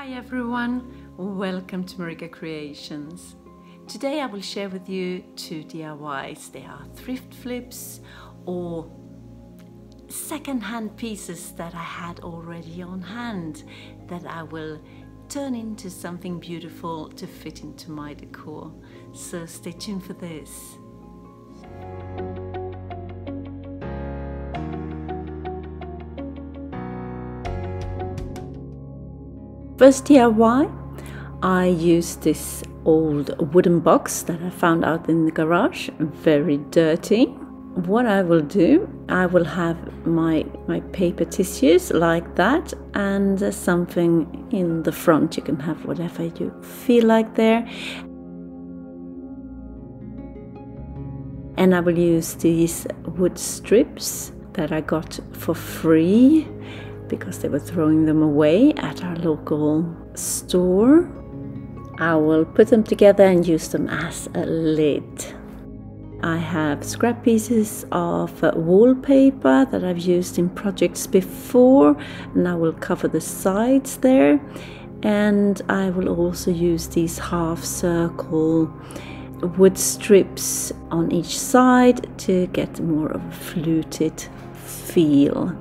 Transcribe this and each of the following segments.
Hi everyone, welcome to MarikaCreations. Today I will share with you 2 DIYs. They are thrift flips or second-hand pieces that I had already on hand that I will turn into something beautiful to fit into my decor. So stay tuned for this. First DIY, I used this old wooden box that I found out in the garage, very dirty. What I will do, I will have my paper tissues like that and something in the front. You can have whatever you feel like there. And I will use these wood strips that I got for free because they were throwing them away at our local store. I will put them together and use them as a lid. I have scrap pieces of wallpaper that I've used in projects before, and I will cover the sides there. And I will also use these half circle wood strips on each side to get more of a fluted feel.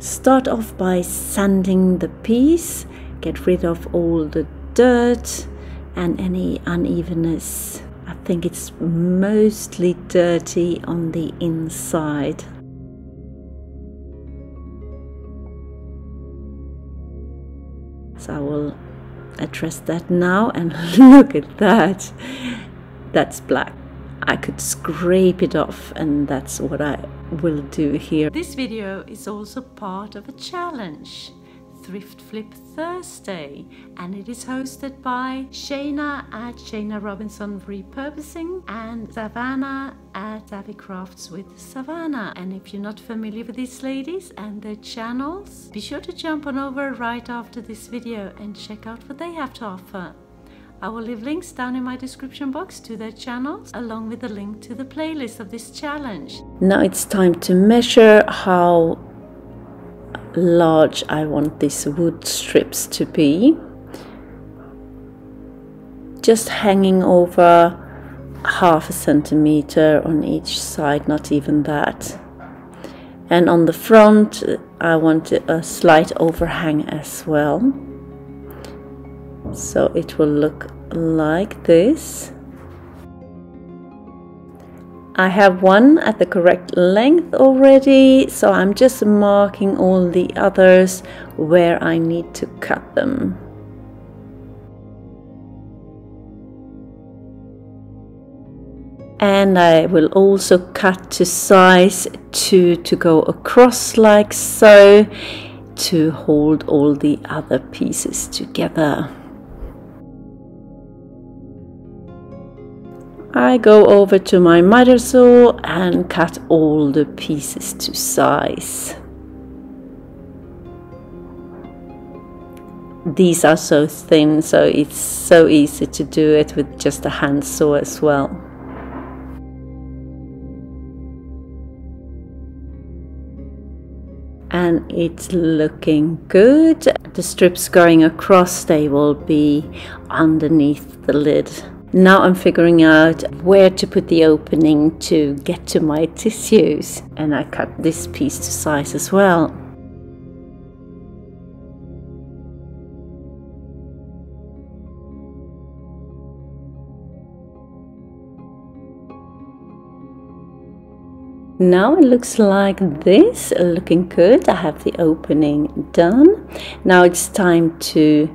Start off by sanding the piece, get rid of all the dirt and any unevenness. I think it's mostly dirty on the inside. So I will address that now, and look at that. That's black. I could scrape it off, and that's what I will do here. This video is also part of a challenge, Thrift Flip Thursday, and it is hosted by Shayna at Shayna Robinson Repurposing and Savannah at Savvy Crafts with Savannah. And if you're not familiar with these ladies and their channels, be sure to jump on over right after this video and check out what they have to offer. I will leave links down in my description box to their channels, along with a link to the playlist of this challenge. Now it's time to measure how large I want these wood strips to be. Just hanging over 1/2 centimeter on each side, not even that. And on the front I want a slight overhang as well. So it will look like this. I have one at the correct length already, so I'm just marking all the others where I need to cut them. And I will also cut to size 2 to go across like so, to hold all the other pieces together. I go over to my miter saw and cut all the pieces to size. These are so thin, so it's so easy to do it with just a hand saw as well. And it's looking good. The strips going across, they will be underneath the lid. Now I'm figuring out where to put the opening to get to my tissues, and I cut this piece to size as well. Now it looks like this, looking good. I have the opening done. Now it's time to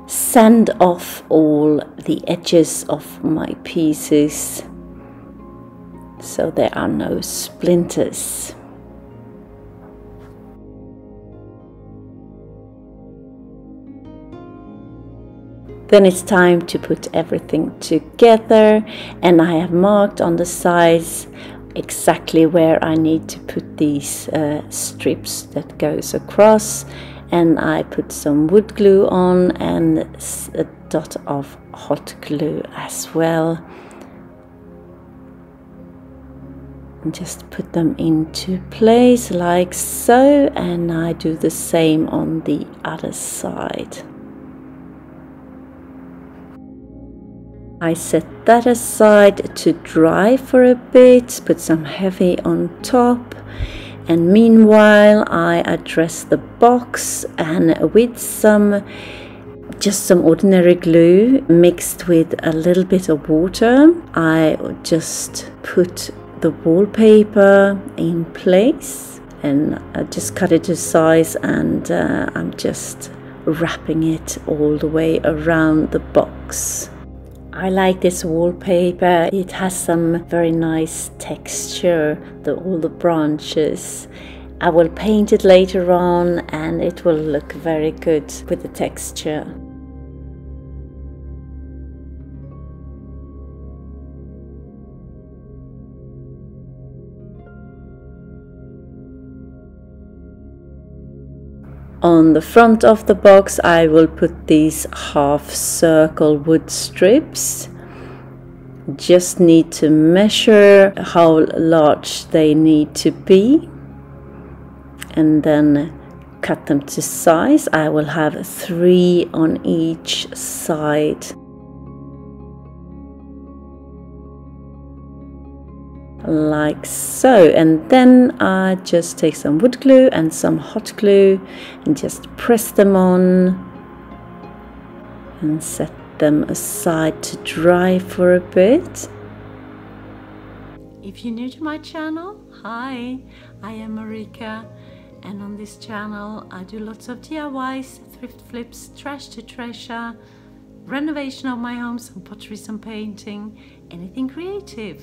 sand off all the edges of my pieces so there are no splinters. Then it's time to put everything together, and I have marked on the sides exactly where I need to put these strips that goes across. And I put some wood glue on and a dot of hot glue as well. and just put them into place like so, and I do the same on the other side. I set that aside to dry for a bit, put some heavy on top, and meanwhile I address the box, and with just some ordinary glue mixed with a little bit of water, I just put the wallpaper in place, and I just cut it to size, and I'm just wrapping it all the way around the box. I like this wallpaper. It has some very nice texture, all the branches. I will paint it later on and it will look very good with the texture. On the front of the box I will put these half circle wood strips. Just need to measure how large they need to be and then cut them to size. I will have 3 on each side. Like so, and then I just take some wood glue and some hot glue and just press them on and set them aside to dry for a bit. If you're new to my channel, hi, I am Marika, and on this channel I do lots of DIYs, thrift flips, trash to treasure, renovation of my home, some pottery, some painting, anything creative.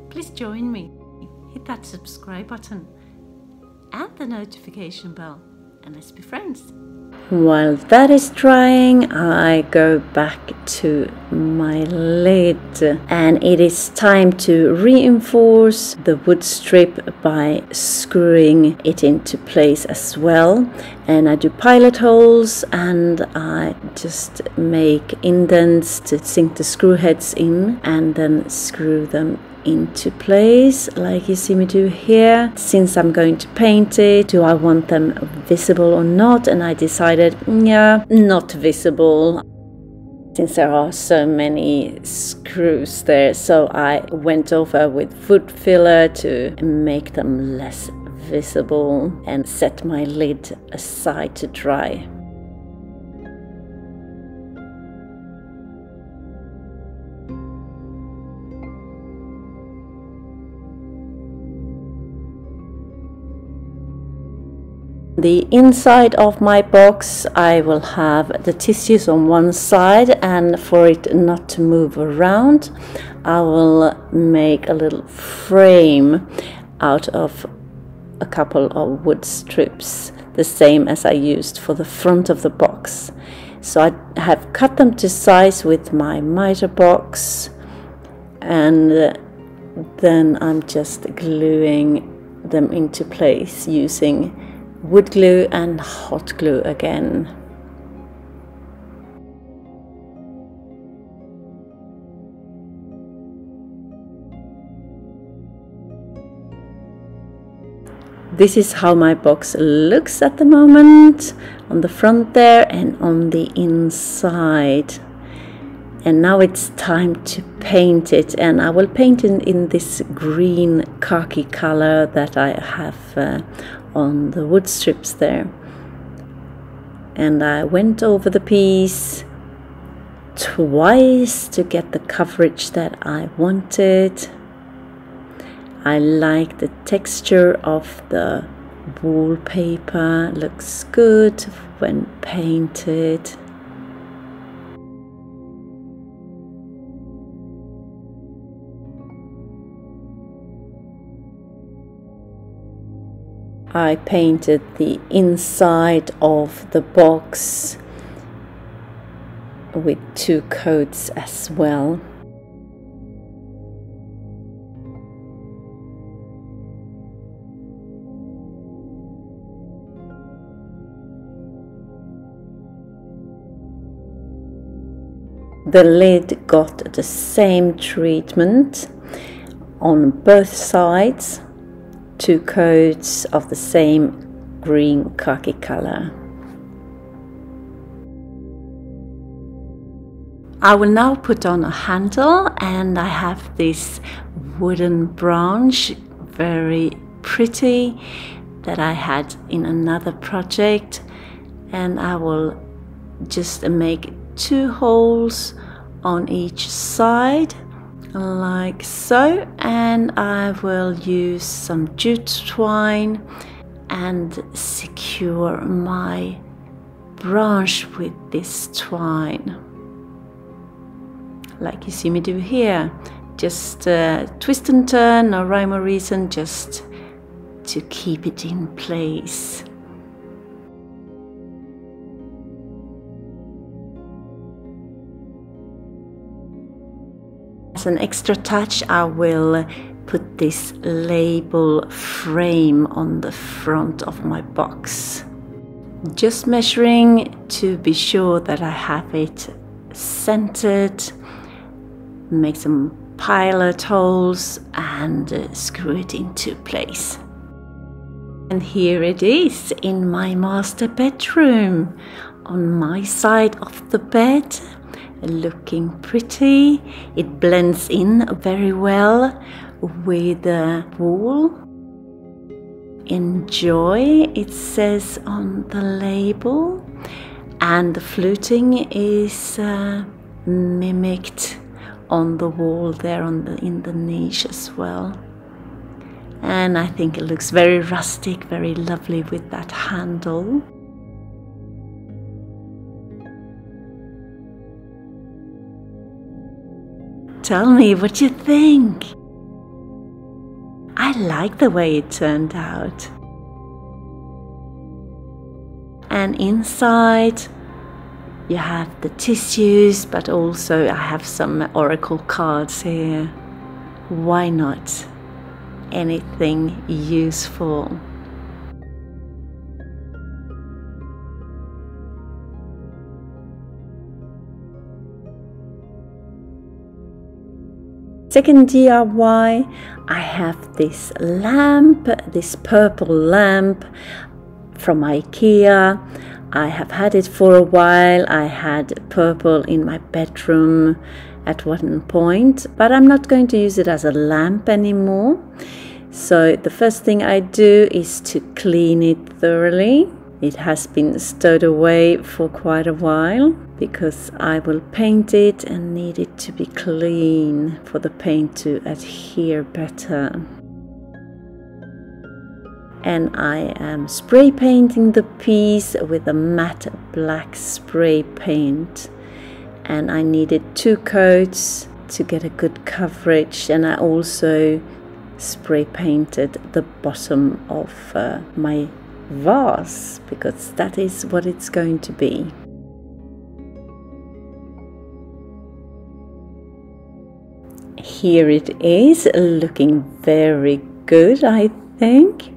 Please join me, hit that subscribe button and the notification bell, and let's be friends. While that is drying, I go back to my lid, and it is time to reinforce the wood strip by screwing it into place as well. And I do pilot holes, and I just make indents to sink the screw heads in and then screw them into place like you see me do here. Since I'm going to paint it, do I want them visible or not? And I decided, yeah, not visible, since there are so many screws there. So I went over with wood filler to make them less visible and set my lid aside to dry. The inside of my box, I will have the tissues on one side, and for it not to move around, I will make a little frame out of a couple of wood strips, the same as I used for the front of the box. So I have cut them to size with my miter box, and then I'm just gluing them into place using wood glue and hot glue again. This is how my box looks at the moment, on the front there and on the inside. And now it's time to paint it, and I will paint it in this green khaki color that I have on the wood strips there. And I went over the piece twice to get the coverage that I wanted. I like the texture of the wallpaper, looks good when painted. I painted the inside of the box with 2 coats as well. The lid got the same treatment. on both sides, 2 coats of the same green khaki color. I will now put on a handle, and I have this wooden branch, very pretty, that I had in another project, and I will just make 2 holes on each side like so, and I will use some jute twine and secure my branch with this twine, like you see me do here. Just twist and turn, no rhyme or reason, just to keep it in place. As an extra touch, I will put this label frame on the front of my box. Just measuring to be sure that I have it centered, make some pilot holes and screw it into place. And here it is in my master bedroom, on my side of the bed, looking pretty. It blends in very well with the wall. Enjoy, it says on the label, and the fluting is mimicked on the wall there in the niche as well. And I think it looks very rustic, very lovely with that handle. Tell me what you think. I like the way it turned out. And inside you have the tissues, but also I have some oracle cards here. Why not? Anything useful. Second DIY, I have this lamp, this purple lamp from IKEA. I have had it for a while. I had purple in my bedroom at one point, but I'm not going to use it as a lamp anymore. So the first thing I do is to clean it thoroughly. It has been stowed away for quite a while because I will paint it and need it to be clean for the paint to adhere better. And I am spray painting the piece with a matte black spray paint, and I needed 2 coats to get a good coverage, and I also spray painted the bottom of my vase because that is what it's going to be. Here it is, looking very good, I think.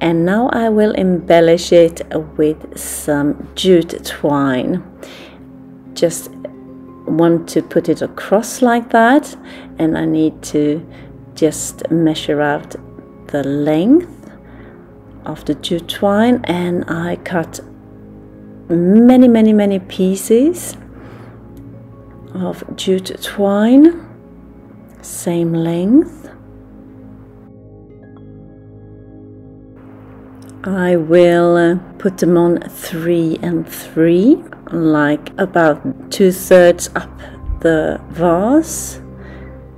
And now I will embellish it with some jute twine. Just want to put it across like that, and I need to just measure out the length of the jute twine, and I cut many pieces of jute twine, same length. I will put them on 3 and 3, like about 2/3 up the vase.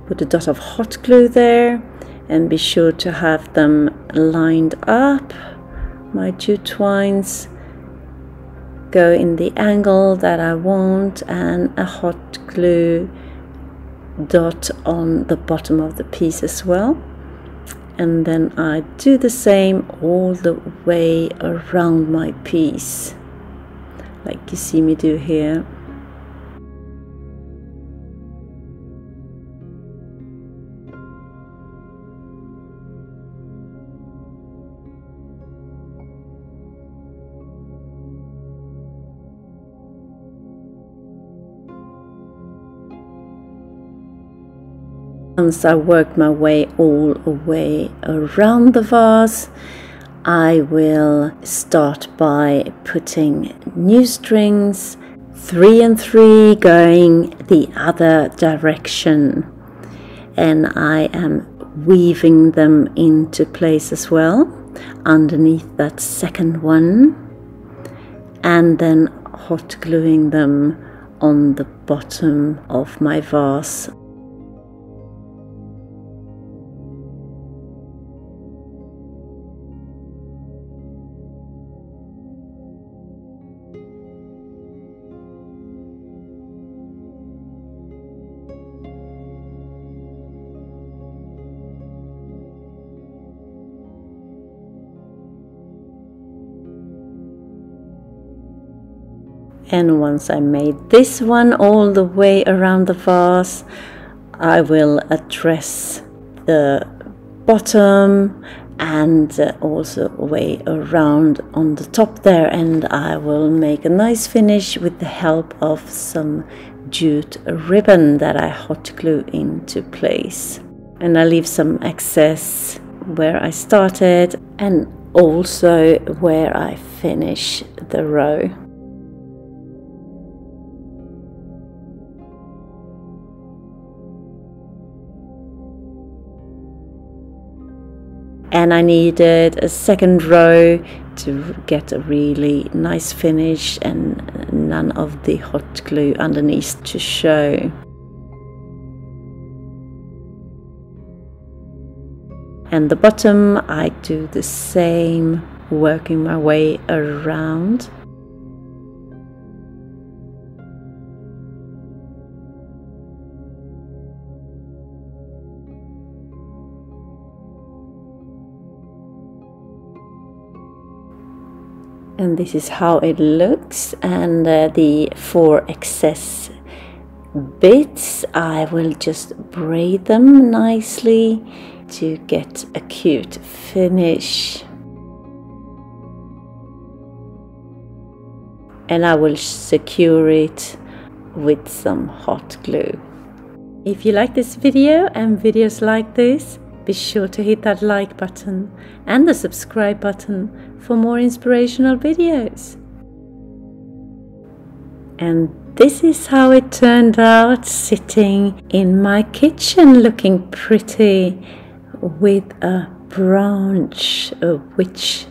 Put a dot of hot glue there and be sure to have them lined up. My jute twines go in the angle that I want, and a hot glue dot on the bottom of the piece as well. And then I do the same all the way around my piece, like you see me do here. Once I work my way all the way around the vase, I will start by putting new strings, 3 and 3, going the other direction, and I am weaving them into place as well underneath that second one, and then hot gluing them on the bottom of my vase. And once I made this one all the way around the vase, I will address the bottom and also way around on the top there, and I will make a nice finish with the help of some jute ribbon that I hot glue into place. And I leave some excess where I started and also where I finish the row. And I needed a second row to get a really nice finish and none of the hot glue underneath to show. And the bottom I do the same, working my way around. And this is how it looks, and the 4 excess bits I will just braid them nicely to get a cute finish. And I will secure it with some hot glue. If you like this video and videos like this, be sure to hit that like button and the subscribe button for more inspirational videos. And this is how it turned out, sitting in my kitchen looking pretty with a branch, a witch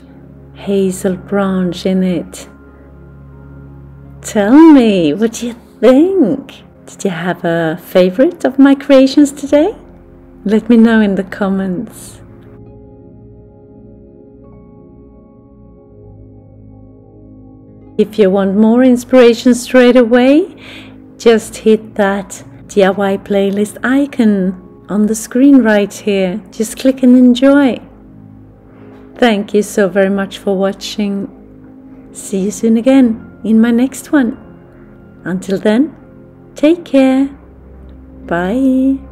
hazel branch in it. Tell me, what do you think? Did you have a favorite of my creations today? Let me know in the comments. If you want more inspiration straight away, just hit that DIY playlist icon on the screen right here. Just click and enjoy. Thank you so very much for watching. See you soon again in my next one. Until then, take care. Bye.